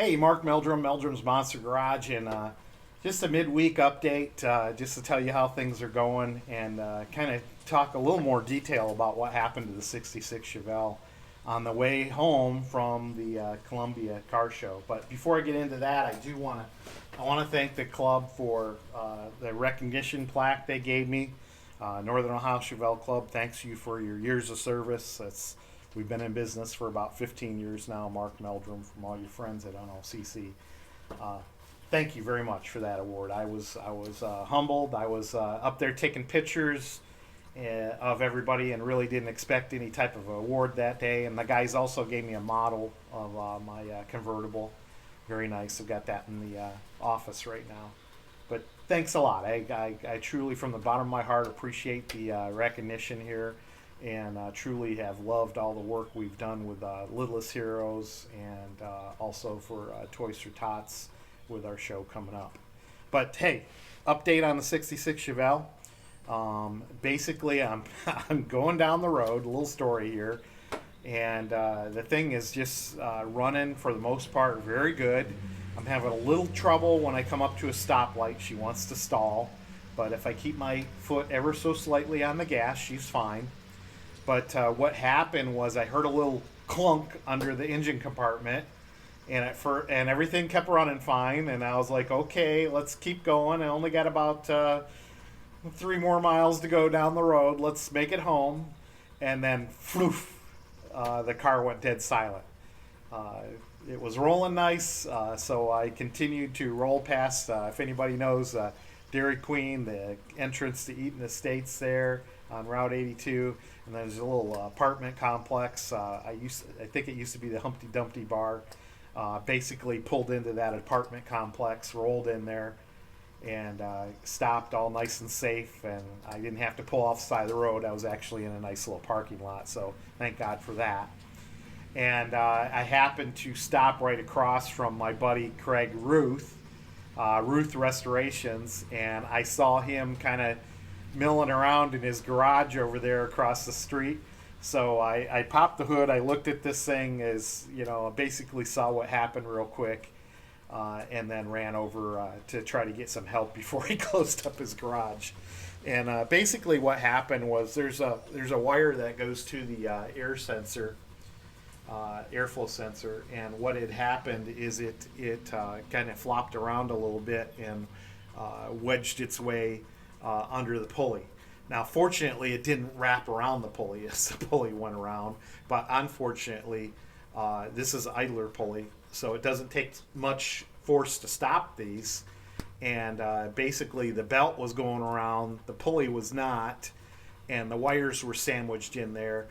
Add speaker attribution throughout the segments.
Speaker 1: Hey, Mark Meldrum, Meldrum's Monster Garage, and just a midweek update, just to tell you how things are going and kind of talk a little more detail about what happened to the 66 Chevelle on the way home from the Columbia Car Show. But before I get into that, I want to thank the club for the recognition plaque they gave me. Northern Ohio Chevelle Club, thanks you for your years of service. We've been in business for about 15 years now. Mark Meldrum from all your friends at NLCC. Thank you very much for that award. I was humbled. I was up there taking pictures of everybody and really didn't expect any type of award that day. And the guys also gave me a model of my convertible. Very nice. I've got that in the office right now. But thanks a lot. I truly, from the bottom of my heart, appreciate the recognition here, and truly have loved all the work we've done with Littlest Heroes, and also for Toys for Tots with our show coming up. But hey, update on the 66 Chevelle. Basically, I'm going down the road, a little story here, and the thing is just running for the most part very good. I'm having a little trouble when I come up to a stoplight. She wants to stall, but if I keep my foot ever so slightly on the gas, she's fine. But what happened was I heard a little clunk under the engine compartment, and and everything kept running fine. And I was like, okay, let's keep going. I only got about 3 more miles to go down the road. Let's make it home. And then, floof, the car went dead silent. It was rolling nice, so I continued to roll past, if anybody knows, Dairy Queen, the entrance to Eaton Estates there on Route 82, and there's a little apartment complex. I think it used to be the Humpty Dumpty Bar. Basically pulled into that apartment complex, rolled in there, and stopped all nice and safe, and I didn't have to pull off the side of the road. I was actually in a nice little parking lot, so thank God for that. And I happened to stop right across from my buddy Craig Ruth Restorations, and I saw him kind of milling around in his garage over there across the street. So I popped the hood. I looked at this thing, as you know, basically saw what happened real quick, and then ran over to try to get some help before he closed up his garage. And basically what happened was there's a wire that goes to the air sensor, airflow sensor, and what had happened is it kind of flopped around a little bit and wedged its way under the pulley. Now, fortunately, it didn't wrap around the pulley as the pulley went around, but unfortunately, this is idler pulley, so it doesn't take much force to stop these. And basically, the belt was going around, the pulley was not, and the wires were sandwiched in there.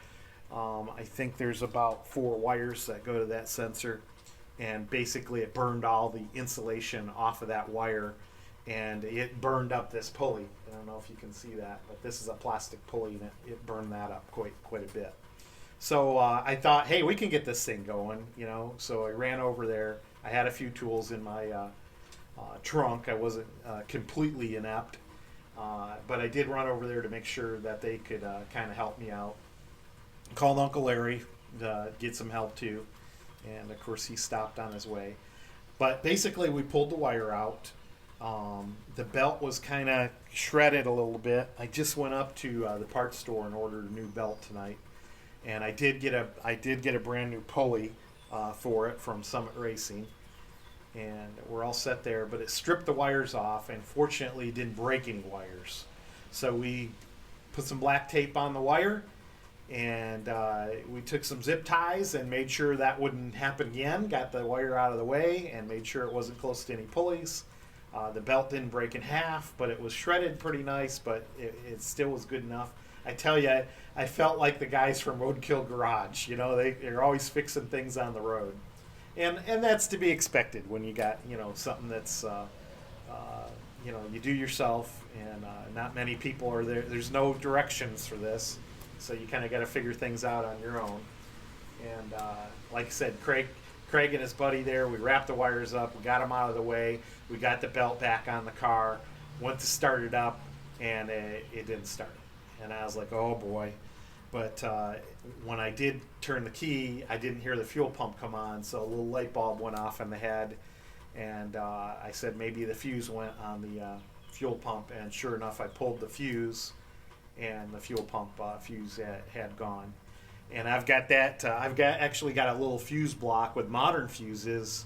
Speaker 1: I think there's about 4 wires that go to that sensor, and basically it burned all the insulation off of that wire, and it burned up this pulley. I don't know if you can see that, but this is a plastic pulley, and it burned that up quite a bit. So I thought, hey, we can get this thing going, you know. So I ran over there. I had a few tools in my trunk. I wasn't completely inept, but I did run over there to make sure that they could kind of help me out. Called Uncle Larry to get some help too, and of course he stopped on his way. But basically we pulled the wire out. The belt was kind of shredded a little bit. I just went up to the parts store and ordered a new belt tonight, and I did get a brand new pulley for it from Summit Racing, and we're all set there. But it stripped the wires off, and fortunately it didn't break any wires. So we put some black tape on the wire, and we took some zip ties and made sure that wouldn't happen again. Got the wire out of the way and made sure it wasn't close to any pulleys. The belt didn't break in half, but it was shredded pretty nice, but it still was good enough. I tell you, I felt like the guys from Roadkill Garage. You know, they're always fixing things on the road. And that's to be expected when you got, you know, something that's, you know, you do yourself, and not many people are there. There's no directions for this, so you kind of got to figure things out on your own. And like I said, Craig and his buddy there, we wrapped the wires up, we got them out of the way, we got the belt back on the car, went to start it up, and it didn't start. And I was like, oh boy. but when I did turn the key, I didn't hear the fuel pump come on, so a little light bulb went off in the head, and I said maybe the fuse went on the fuel pump, and sure enough, I pulled the fuse, and the fuel pump fuse had gone. And I've got that. Actually got a little fuse block with modern fuses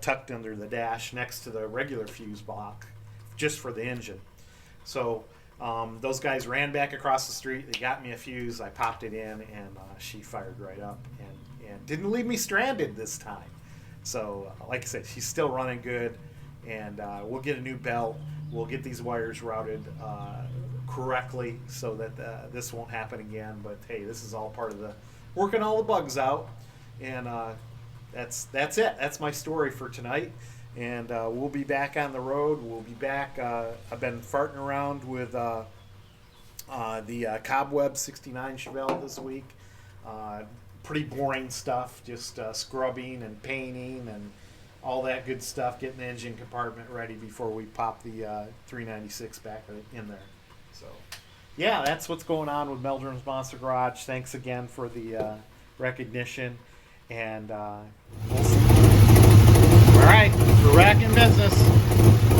Speaker 1: tucked under the dash next to the regular fuse block, just for the engine. So those guys ran back across the street. They got me a fuse. I popped it in, and she fired right up and didn't leave me stranded this time. So, like I said, she's still running good, and we'll get a new belt. We'll get these wires routed correctly so that this won't happen again. But hey, this is all part of the working all the bugs out, and that's it. That's my story for tonight, and we'll be back on the road. We'll be back. I've been farting around with the Cobweb 69 Chevelle this week. Pretty boring stuff, just scrubbing and painting and all that good stuff, getting the engine compartment ready before we pop the 396 back in there. So, yeah, that's what's going on with Meldrum's Monster Garage. Thanks again for the recognition, and we'll see. All right, we're back in business.